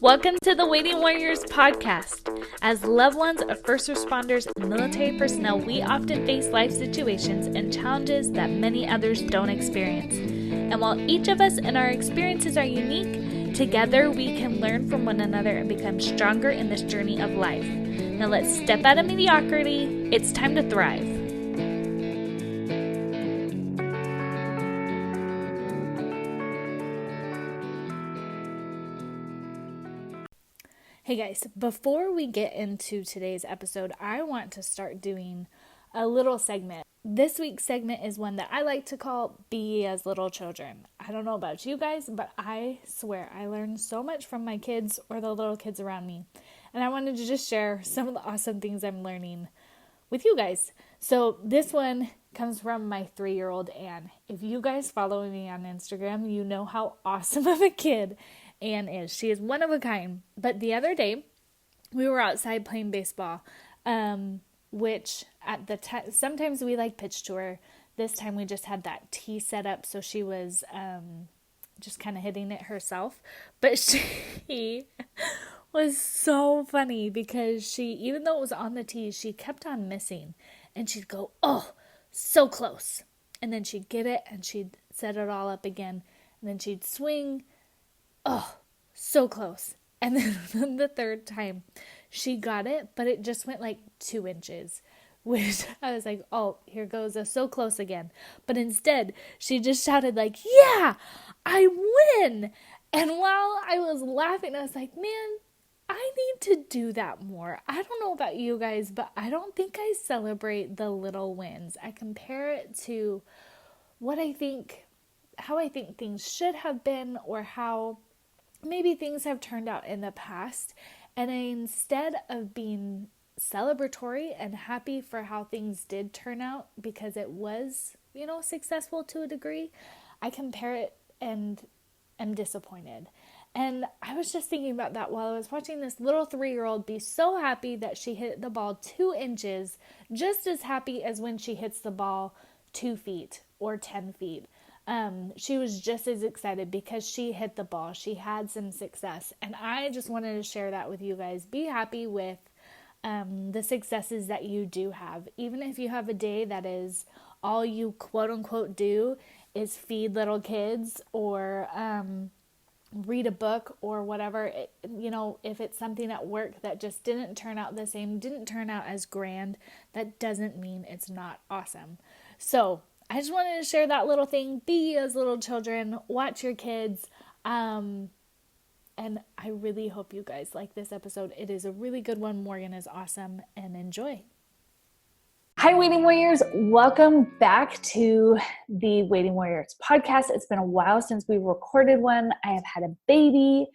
Welcome to the Waiting Warriors podcast. As loved ones of first responders and military personnel, we often face life situations and challenges that many others don't experience. And while each of us and our experiences are unique, together we can learn from one another and become stronger in this journey of life. Now let's step out of mediocrity. It's time to thrive. Hey guys, before we get into today's episode, I want to start doing a little segment. This week's segment is one that I like to call Be Ye as Little Children. I don't know about you guys, but I swear I learned so much from my kids or the little kids around me. And I wanted to just share some of the awesome things I'm learning with you guys. So this one comes from my 3-year-old Anne. If you guys follow me on Instagram, you know how awesome of a kid Anne is. She is one of a kind. But the other day, we were outside playing baseball, which at the time, sometimes we like pitch to her. This time we just had that tee set up, so she was just kind of hitting it herself. But she was so funny because she, even though it was on the tee, she kept on missing. And she'd go, oh, so close. And then she'd get it and she'd set it all up again. And then she'd swing. Oh, so close. And then the third time she got it, but it just went like 2 inches, which I was like, oh, here goes a so close again. But instead, she just shouted like, yeah, I win. And while I was laughing, I was like, man, I need to do that more. I don't know about you guys, but I don't think I celebrate the little wins. I compare it to how I think things should have been, or how maybe things have turned out in the past. And instead of being celebratory and happy for how things did turn out, because it was, successful to a degree, I compare it and am disappointed. And I was just thinking about that while I was watching this little 3-year-old be so happy that she hit the ball 2 inches, just as happy as when she hits the ball 2 feet or 10 feet. She was just as excited because she hit the ball. She had some success. And I just wanted to share that with you guys. Be happy with the successes that you do have. Even if you have a day that is all you quote unquote do is feed little kids or read a book or whatever. If it's something at work that just didn't turn out the same, didn't turn out as grand, that doesn't mean it's not awesome. So I just wanted to share that little thing. Be as little children, watch your kids. And I really hope you guys like this episode. It is a really good one. Morgan is awesome, and enjoy. Hi, Waiting Warriors. Welcome back to the Waiting Warriors podcast. It's been a while since we recorded one. I have had a baby.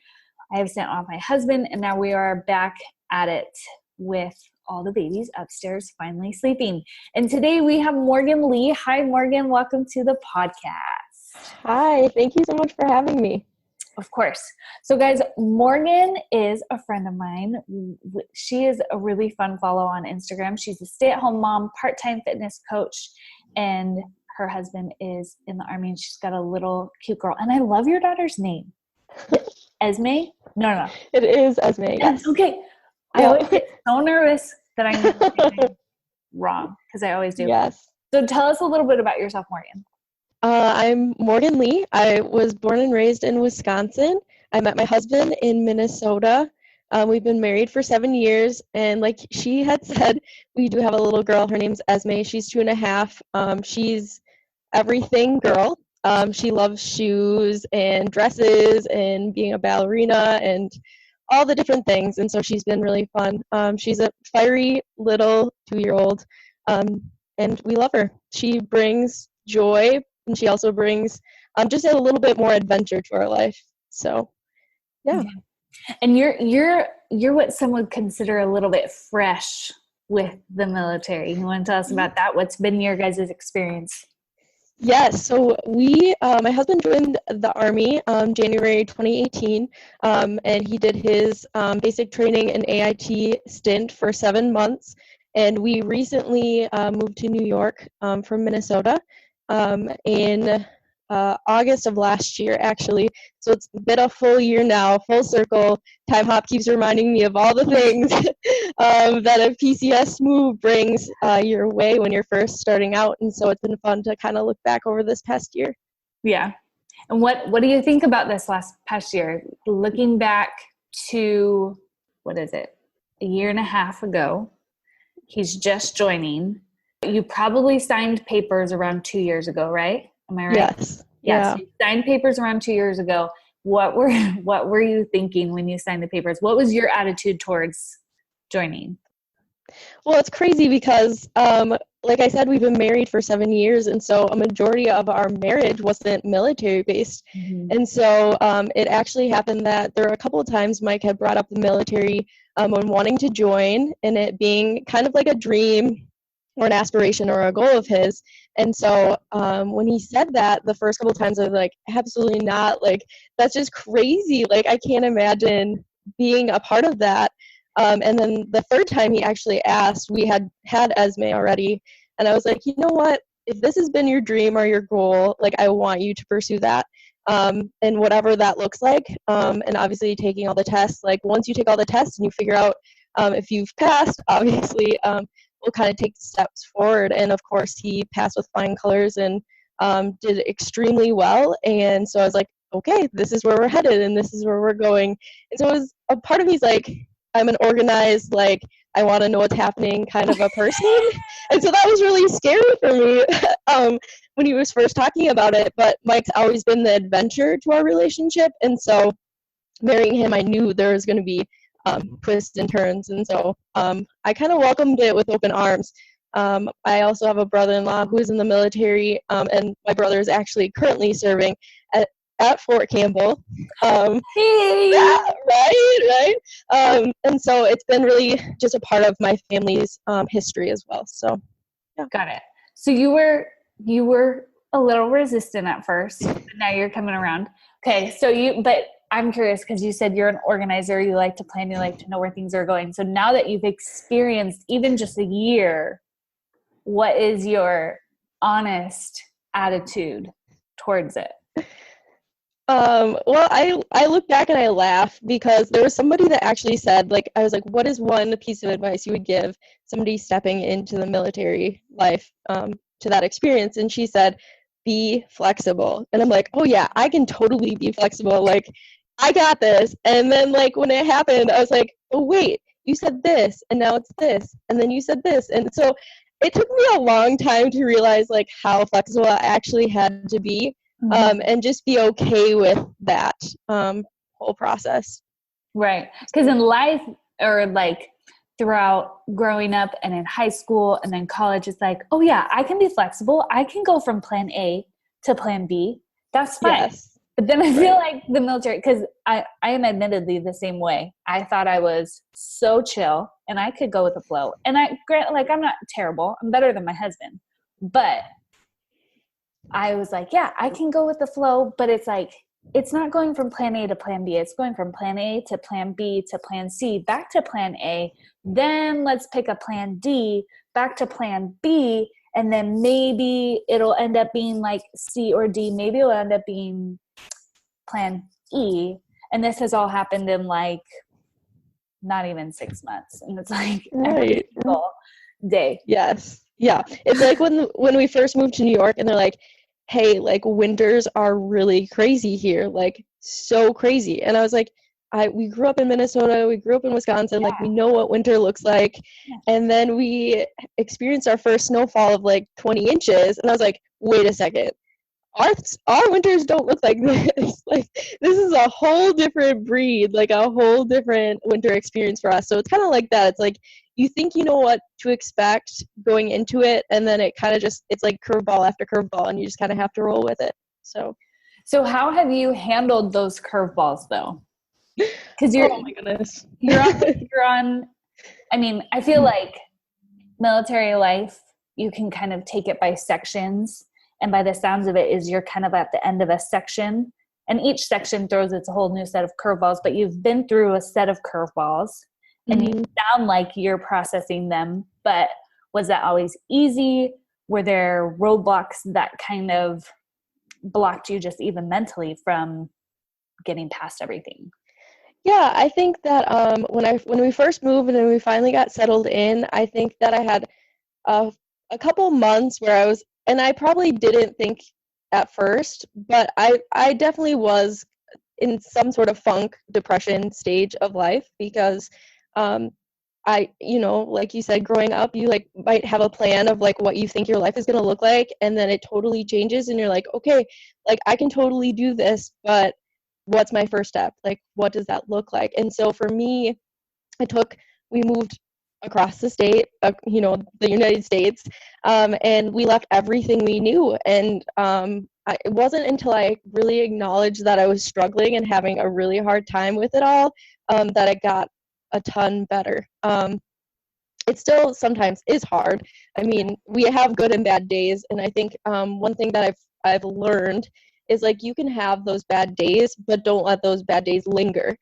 I have sent off my husband, and now we are back at it with all the babies upstairs finally sleeping. And today we have Morgan Lee. Hi, Morgan. Welcome to the podcast. Hi. Thank you so much for having me. Of course. So guys, Morgan is a friend of mine. She is a really fun follow on Instagram. She's a stay-at-home mom, part-time fitness coach, and her husband is in the Army, and she's got a little cute girl. And I love your daughter's name. Esme? No. It is Esme, yes. Okay. I always get so nervous that I'm going to say things wrong, because I always do. Yes. So tell us a little bit about yourself, Morgan. I'm Morgan Lee. I was born and raised in Wisconsin. I met my husband in Minnesota. We've been married for 7 years, and like she had said, we do have a little girl. Her name's Esme. She's 2.5. She's everything girl. She loves shoes and dresses and being a ballerina and all the different things, and so she's been really fun. She's a fiery little 2-year-old, and we love her. She brings joy, and she also brings just a little bit more adventure to our life. So, yeah. And you're what some would consider a little bit fresh with the military. You want to tell us about that? What's been your guys' experience? Yes, so my husband joined the Army January 2018, and he did his basic training and AIT stint for 7 months, and we recently moved to New York from Minnesota in August of last year, actually. So it's been a full year now, full circle. Time Hop keeps reminding me of all the things that a PCS move brings your way when you're first starting out. And so it's been fun to kind of look back over this past year. Yeah. And what do you think about this past year? Looking back to, what is it? A year and a half ago, he's just joining. You probably signed papers around 2 years ago, right? Am I right? Yes. Yes. You signed papers around 2 years ago. What were you thinking when you signed the papers? What was your attitude towards joining? Well, it's crazy because, like I said, we've been married for 7 years, and so a majority of our marriage wasn't military-based. Mm-hmm. And so it actually happened that there were a couple of times Mike had brought up the military when wanting to join, and it being kind of like a dream or an aspiration or a goal of his. And so when he said that, the first couple of times I was like, absolutely not. Like, that's just crazy. Like, I can't imagine being a part of that. And then the third time he actually asked, we had Esme already. And I was like, you know what? If this has been your dream or your goal, like, I want you to pursue that. And whatever that looks like. And obviously taking all the tests, like once you take all the tests and you figure out if you've passed, obviously we'll kind of take steps forward. And of course he passed with flying colors and did extremely well. And so I was like, okay, this is where we're headed and this is where we're going. And so it was a part of me's like, I'm an organized, like, I want to know what's happening kind of a person. And so that was really scary for me when he was first talking about it. But Mike's always been the adventure to our relationship. And so marrying him, I knew there was going to be twists and turns. And so I kind of welcomed it with open arms. I also have a brother-in-law who is in the military, and my brother is actually currently serving at Fort Campbell. Hey! Yeah, right. And so it's been really just a part of my family's history as well. So, yeah. Got it. So you were a little resistant at first, but now you're coming around. Okay, but I'm curious because you said you're an organizer, you like to plan, you like to know where things are going. So now that you've experienced even just a year, what is your honest attitude towards it? Well, I look back and I laugh because there was somebody that actually said, like, I was like, what is one piece of advice you would give somebody stepping into the military life to that experience? And she said, be flexible. And I'm like, oh yeah, I can totally be flexible. Like, I got this. And then like when it happened, I was like, oh wait, you said this and now it's this. And then you said this. And so it took me a long time to realize like how flexible I actually had to be. And just be okay with that whole process. Right. Because in life or like throughout growing up and in high school and then college, it's like, oh yeah, I can be flexible. I can go from plan A to plan B. That's fine. Yes. But then I feel like the military, because I am admittedly the same way. I thought I was so chill and I could go with the flow. And I'm not terrible. I'm better than my husband. But I was like, yeah, I can go with the flow, but it's like, it's not going from plan A to plan B. It's going from plan A to plan B to plan C, back to plan A. Then let's pick a plan D, back to plan B. And then maybe it'll end up being like C or D. Maybe it'll end up being plan E. And this has all happened in like not even 6 months. And it's like every single day. Yes. Yeah. It's like when we first moved to New York and they're like, hey, like winters are really crazy here, like so crazy. And I was like, we grew up in Minnesota, we grew up in Wisconsin, like we know what winter looks like. And then we experienced our first snowfall of like 20 inches. And I was like, wait a second, our winters don't look like this. Like this is a whole different breed, like a whole different winter experience for us. So it's kind of like that. It's like you think you know what to expect going into it, and then it kind of just, it's like curveball after curveball, and you just kind of have to roll with it. So how have you handled those curveballs though? Because oh my goodness, you're on. I mean, I feel like military life, you can kind of take it by sections, and by the sounds of it, is you're kind of at the end of a section, and each section throws its a whole new set of curveballs. But you've been through a set of curveballs. And you sound like you're processing them, but was that always easy? Were there roadblocks that kind of blocked you just even mentally from getting past everything? Yeah, I think that when we first moved and then we finally got settled in, I think that I had uh, a couple months where and I probably didn't think at first, but I definitely was in some sort of funk depression stage of life because um, like you said, growing up, you like might have a plan of like what you think your life is going to look like, and then it totally changes and you're like, okay, like I can totally do this, but what's my first step? Like, what does that look like? And so for me, we moved across the state, the United States, and we left everything we knew. And it wasn't until I really acknowledged that I was struggling and having a really hard time with it all that I got a ton better. It still sometimes is hard. I mean, we have good and bad days, and I think one thing that I've learned is like you can have those bad days, but don't let those bad days linger.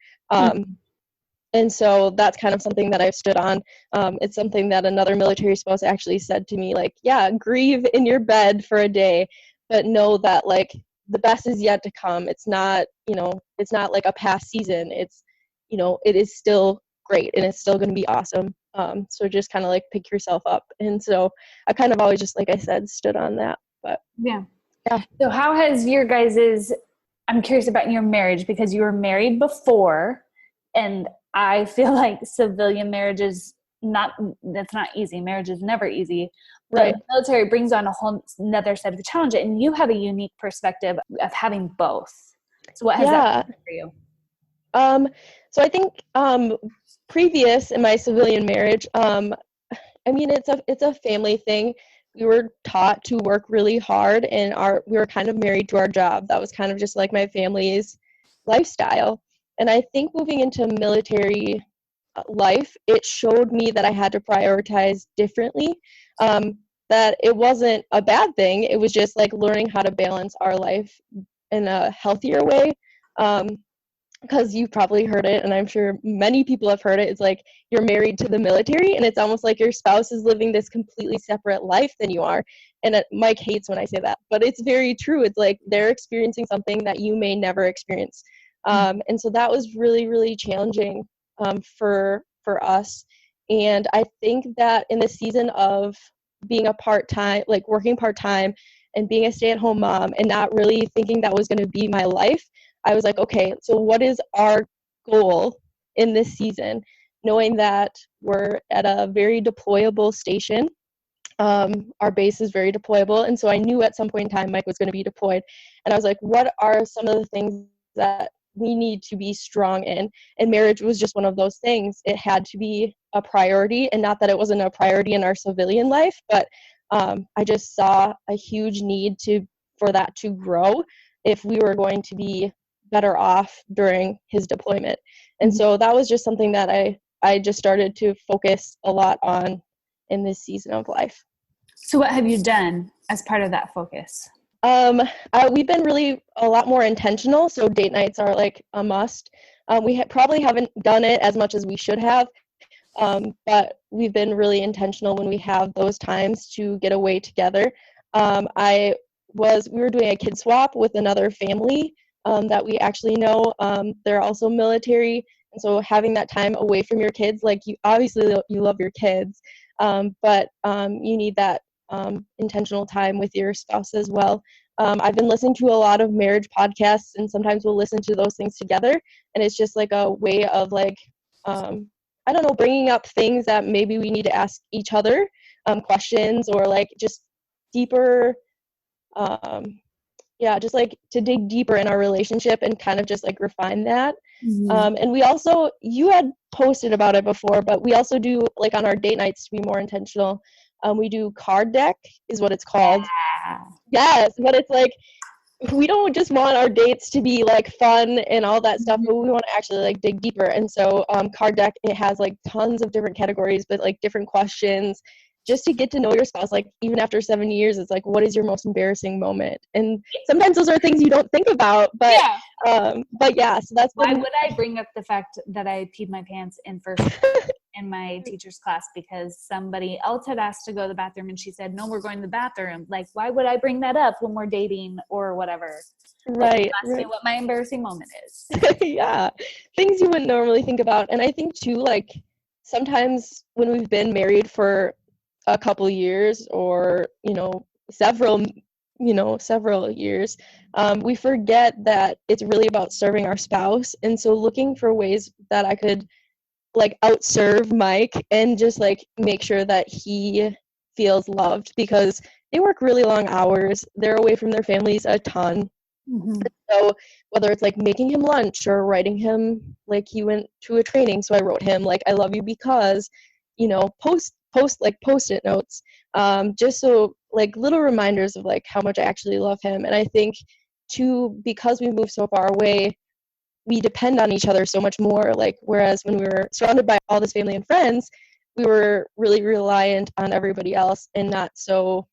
And so that's kind of something that I've stood on. It's something that another military spouse actually said to me, like, yeah, grieve in your bed for a day, but know that like the best is yet to come. It's not, it's not like a past season. It's, it is still great and it's still going to be awesome. So just kind of like pick yourself up. And so I kind of always just, like I said, stood on that. But yeah. So how has your guys's, I'm curious about your marriage because you were married before, and I feel like civilian marriage is that's not easy. Marriage is never easy. But right. The military brings on a whole another set of challenge, and you have a unique perspective of having both. So what has that been for you? So I think previous in my civilian marriage, I mean it's a family thing. We were taught to work really hard, and we were kind of married to our job. That was kind of just like my family's lifestyle. And I think moving into military life, it showed me that I had to prioritize differently. That it wasn't a bad thing. It was just like learning how to balance our life in a healthier way. Because you've probably heard it, and I'm sure many people have heard it. It's like you're married to the military, and it's almost like your spouse is living this completely separate life than you are. And Mike hates when I say that, but it's very true. It's like they're experiencing something that you may never experience. And so that was really, really challenging for us. And I think that in the season of being working part-time and being a stay-at-home mom and not really thinking that was going to be my life, I was like, okay, so what is our goal in this season? Knowing that we're at a very deployable station. Our base is very deployable. And so I knew at some point in time Mike was going to be deployed. And I was like, what are some of the things that we need to be strong in? And marriage was just one of those things. It had to be a priority, and not that it wasn't a priority in our civilian life, but I just saw a huge need for that to grow if we were going to be better off during his deployment. And so that was just something that I just started to focus a lot on in this season of life. So what have you done as part of that focus? We've been really a lot more intentional. So date nights are like a must. We probably haven't done it as much as we should have, but we've been really intentional when we have those times to get away together. We were doing a kid swap with another family that we actually know. They're also military, and so having that time away from your kids, like you obviously you love your kids, but you need that intentional time with your spouse as well. I've been listening to a lot of marriage podcasts, and sometimes we'll listen to those things together, and it's just like a way of like I don't know, bringing up things that maybe we need to ask each other questions, or like just deeper just like to dig deeper in our relationship and kind of just like refine that. And we also, you had posted about it before, but we also do like on our date nights to be more intentional. We do card deck is what it's called. Yes, but it's like we don't just want our dates to be like fun and all that stuff, but we want to actually like dig deeper. And so card deck, it has like tons of different categories, but like different questions just to get to know your spouse. Like even after 7 years, it's like, what is your most embarrassing moment? And sometimes those are things you don't think about, but yeah, so that's why would I bring up the fact that I peed my pants in first grade? in my teacher's class because somebody else had asked to go to the bathroom and she said, no, we're going to the bathroom. Like, why would I bring that up when we're dating or whatever? Right. Ask me what my embarrassing moment is. Yeah. Things you wouldn't normally think about. And I think too, like sometimes when we've been married for a couple years or, several years, we forget that it's really about serving our spouse. And so looking for ways that I could like outserve Mike and just like make sure that he feels loved because they work really long hours. They're away from their families a ton. Mm-hmm. So whether it's like making him lunch or writing him, like he went to a training, so I wrote him like I love you because, post-it notes, just so like little reminders of like how much I actually love him. And I think too, because we moved so far away, we depend on each other so much more. Like whereas when we were surrounded by all this family and friends, we were really reliant on everybody else and not so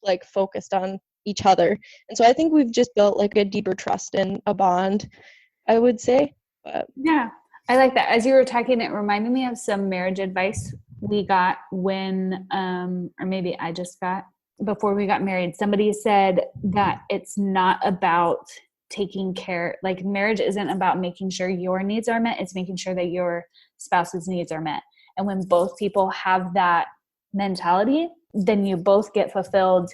like focused on each other. And so I think we've just built like a deeper trust and a bond, I would say. But yeah, I like that. As you were talking, it reminded me of some marriage advice we got when, or maybe I just got before we got married. Somebody said that it's not about taking care, like marriage isn't about making sure your needs are met. It's making sure that your spouse's needs are met. And when both people have that mentality, then you both get fulfilled.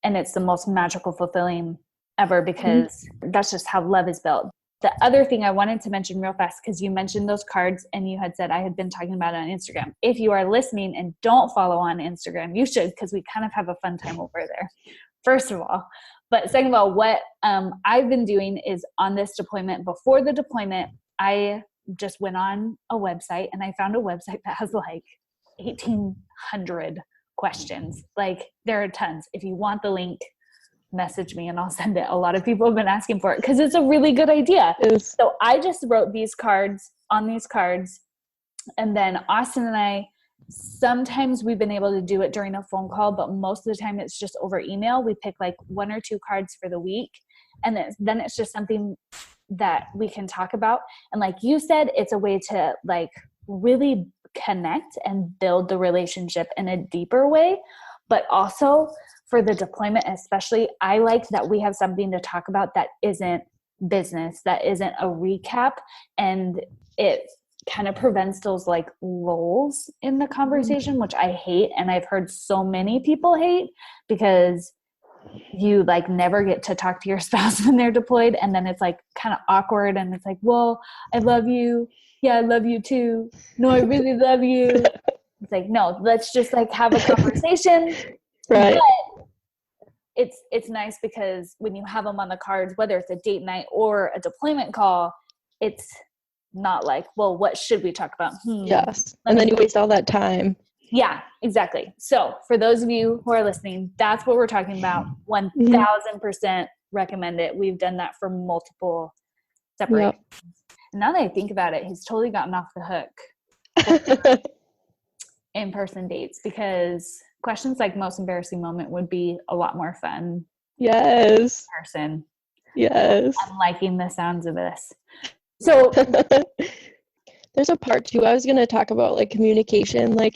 And it's the most magical, fulfilling ever because that's just how love is built. The other thing I wanted to mention real fast, because you mentioned those cards and you had said I had been talking about it on Instagram. If you are listening and don't follow on Instagram, you should, because we kind of have a fun time over there, first of all. But second of all, what I've been doing is on this deployment, before the deployment, I just went on a website and I found a website that has like 1,800 questions. Like there are tons. If you want the link, message me and I'll send it. A lot of people have been asking for it because it's a really good idea. Yes. So I just wrote these cards on these cards. And then Austin and I, sometimes we've been able to do it during a phone call, but most of the time it's just over email. We pick like 1 or 2 cards for the week. And then it's just something that we can talk about. And like you said, it's a way to like really connect and build the relationship in a deeper way. But also for the deployment especially, I like that we have something to talk about that isn't business, that isn't a recap, and it kind of prevents those like lulls in the conversation, which I hate. And I've heard so many people hate because you like never get to talk to your spouse when they're deployed. And then it's like kind of awkward. And it's like, well, I love you. Yeah, I love you too. No, I really love you. It's like, no, let's just like have a conversation. Right. But it's nice because when you have them on the cards, whether it's a date night or a deployment call, it's not like, well, what should we talk about? Yes. And then you waste all that time. Yeah, exactly. So for those of you who are listening, that's what we're talking about. 1,000% recommend it. We've done that for multiple separations. Yep. Now that I think about it, he's totally gotten off the hook in-person dates because questions like most embarrassing moment would be a lot more fun. Yes. In person. Yes. I'm liking the sounds of this. So there's a part too. I was going to talk about like communication. Like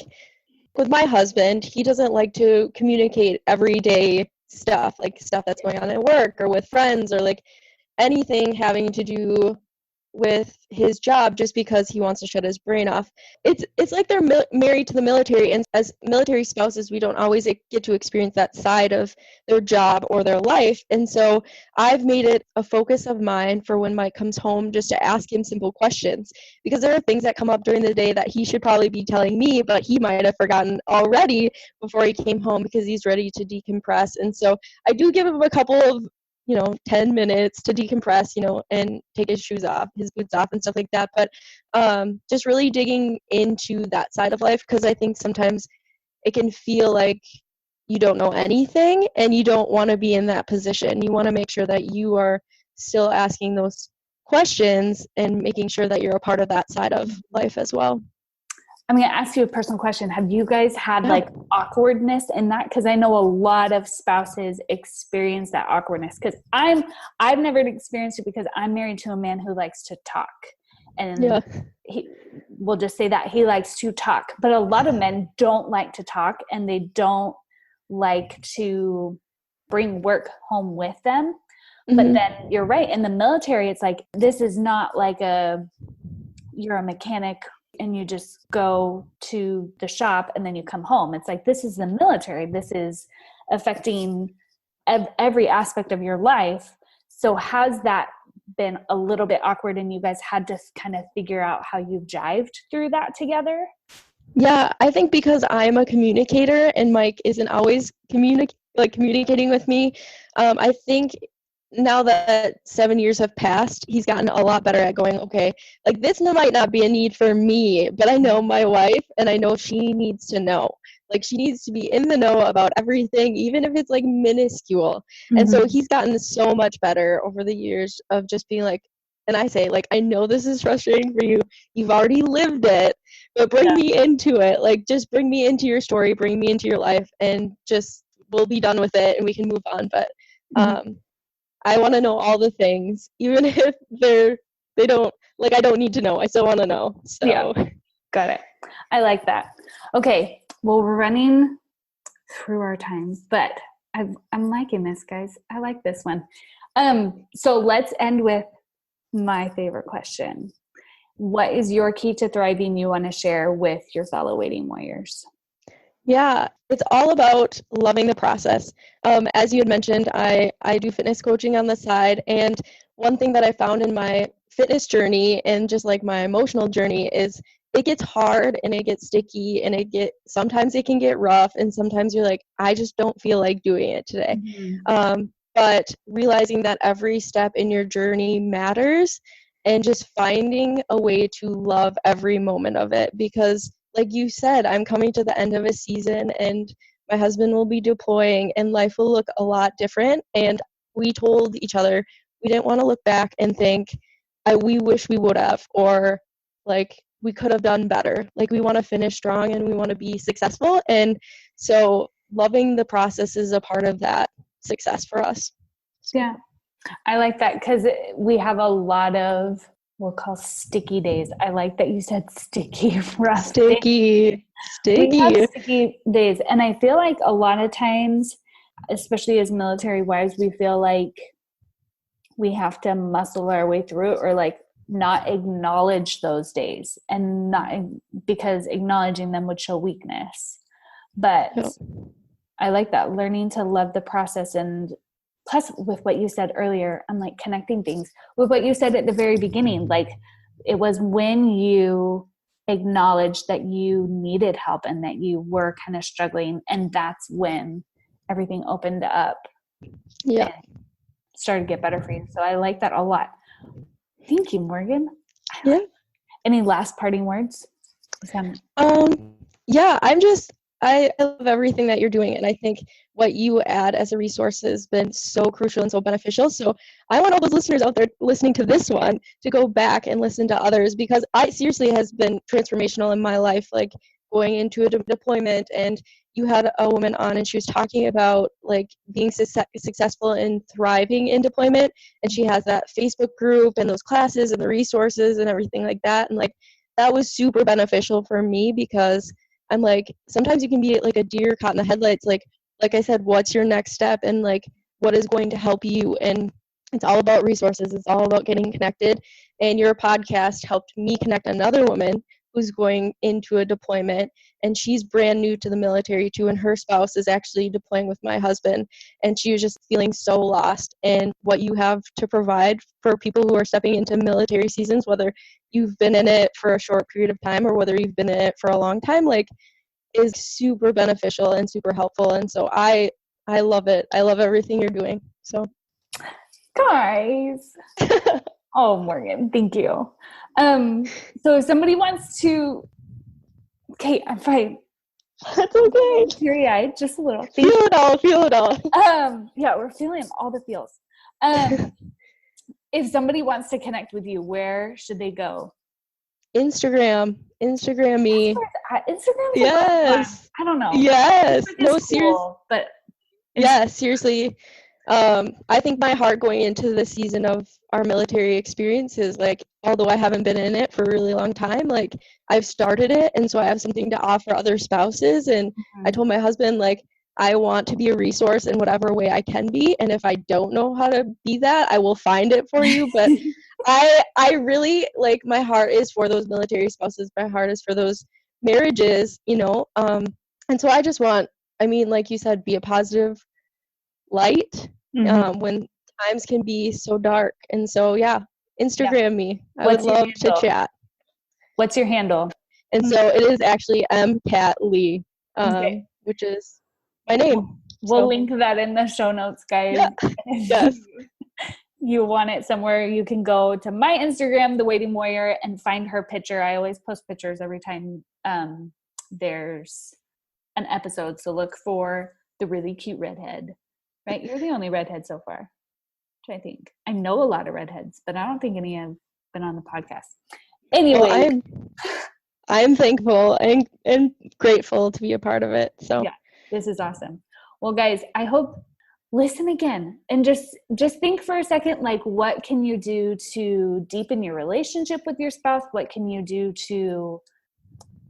with my husband, he doesn't like to communicate everyday stuff, like stuff that's going on at work or with friends or like anything having to do with his job just because he wants to shut his brain off. It's like they're married to the military, and as military spouses we don't always get to experience that side of their job or their life. And so I've made it a focus of mine for when Mike comes home just to ask him simple questions, because there are things that come up during the day that he should probably be telling me, but he might have forgotten already before he came home because he's ready to decompress. And so I do give him a couple of 10 minutes to decompress, and take his shoes off, his boots off and stuff like that. But just really digging into that side of life, because I think sometimes it can feel like you don't know anything and you don't want to be in that position. You want to make sure that you are still asking those questions and making sure that you're a part of that side of life as well. I'm going to ask you a personal question. Have you guys had like awkwardness in that? Because I know a lot of spouses experience that awkwardness. Because I've never experienced it because I'm married to a man who likes to talk. And we'll just say that he likes to talk, but a lot of men don't like to talk, and they don't like to bring work home with them. But then you're right. In the military, it's like, this is not like you're a mechanic and you just go to the shop and then you come home. It's like, this is the military. This is affecting every aspect of your life. So has that been a little bit awkward, and you guys had to kind of figure out how you've jived through that together? Yeah, I think because I'm a communicator and Mike isn't always communicating with me, I think now that 7 years have passed, he's gotten a lot better at going, okay, like this might not be a need for me, but I know my wife and I know she needs to know. Like she needs to be in the know about everything, even if it's like minuscule. And so he's gotten so much better over the years of just being like, and I say, like, I know this is frustrating for you. You've already lived it, but bring me into it. Like, just bring me into your story, bring me into your life, and just we'll be done with it and we can move on. But I want to know all the things, even if they don't, like, I don't need to know. I still want to know. So. Yeah, got it. I like that. Okay, well, we're running through our time, but I'm liking this, guys. I like this one. So let's end with my favorite question. What is your key to thriving you want to share with your fellow waiting warriors? Yeah, it's all about loving the process. As you had mentioned, I do fitness coaching on the side, and one thing that I found in my fitness journey and just like my emotional journey is it gets hard and it gets sticky and sometimes it can get rough, and sometimes you're like, I just don't feel like doing it today. But realizing that every step in your journey matters, and just finding a way to love every moment of it, because like you said, I'm coming to the end of a season and my husband will be deploying and life will look a lot different. And we told each other we didn't want to look back and think, we wish we would have, or like we could have done better. Like we want to finish strong and we want to be successful. And so loving the process is a part of that success for us. So. Yeah, I like that, because we have a lot of, we'll call sticky days. I like that you said sticky, rough. Sticky. We have sticky days. And I feel like a lot of times, especially as military wives, we feel like we have to muscle our way through it, or like not acknowledge those days, and not because acknowledging them would show weakness. But I like that, learning to love the process. And plus, with what you said earlier, I'm like connecting things with what you said at the very beginning. Like, it was when you acknowledged that you needed help and that you were kind of struggling, and that's when everything opened up. Yeah. Started to get better for you. So I like that a lot. Thank you, Morgan. Yeah. Any last parting words? Yeah, I love everything that you're doing, and I think what you add as a resource has been so crucial and so beneficial. So I want all those listeners out there listening to this one to go back and listen to others, because I seriously has been transformational in my life, like going into a deployment. And you had a woman on and she was talking about like being successful and thriving in deployment, and she has that Facebook group and those classes and the resources and everything like that. And like that was super beneficial for me, because I'm like, sometimes you can be like a deer caught in the headlights. Like I said, what's your next step, and like what is going to help you? And it's all about resources. It's all about getting connected. And your podcast helped me connect another woman who's going into a deployment, and she's brand new to the military too, and her spouse is actually deploying with my husband, and she was just feeling so lost. And what you have to provide for people who are stepping into military seasons, whether you've been in it for a short period of time or whether you've been in it for a long time, like, is super beneficial and super helpful. And so I love it. I love everything you're doing. So guys. Oh, Morgan, thank you. So if somebody wants to, okay, I'm fine. That's okay. Teary-eyed, just a little. Feel it all. Yeah, we're feeling all the feels. If somebody wants to connect with you, where should they go? Instagram me. Instagram. Yes. I don't know. Yes. No, seriously. But yeah, seriously. I think my heart going into the season of our military experience is like, although I haven't been in it for a really long time, like I've started it, and so I have something to offer other spouses. And I told my husband, like, I want to be a resource in whatever way I can be, and if I don't know how to be that, I will find it for you. But I really, like, my heart is for those military spouses. My heart is for those marriages, you know. And so I just want, I mean, like you said, be a positive light when times can be so dark. And so, yeah, Instagram me. I would love to chat. What's your handle? And so it is actually MCat Lee, which is my name. We'll link that in the show notes, guys. Yeah. Yes. You want it somewhere, you can go to my Instagram, The Waiting Warrior, and find her picture. I always post pictures every time there's an episode. So look for the really cute redhead. Right? You're the only redhead so far, which I think. I know a lot of redheads, but I don't think any have been on the podcast. Anyway. Well, I'm thankful and grateful to be a part of it. So yeah, this is awesome. Well, guys, I hope, listen again and just think for a second, like, what can you do to deepen your relationship with your spouse? What can you do to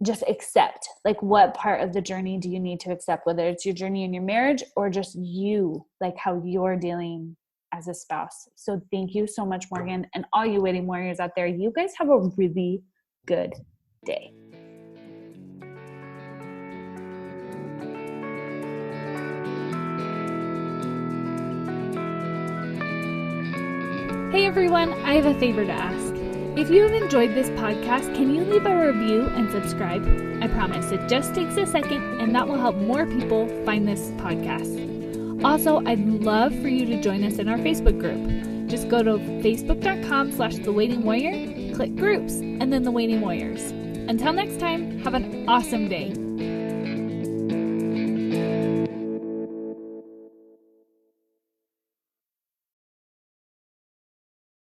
just accept? Like, what part of the journey do you need to accept, whether it's your journey in your marriage or just you, like how you're dealing as a spouse. So thank you so much, Morgan, and all you Waiting Warriors out there. You guys have a really good day. Hey everyone, I have a favor to ask. If you have enjoyed this podcast, can you leave a review and subscribe? I promise it just takes a second, and that will help more people find this podcast. Also, I'd love for you to join us in our Facebook group. Just go to facebook.com/thewaitingwarrior, click groups, and then The Waiting Warriors. Until next time, have an awesome day.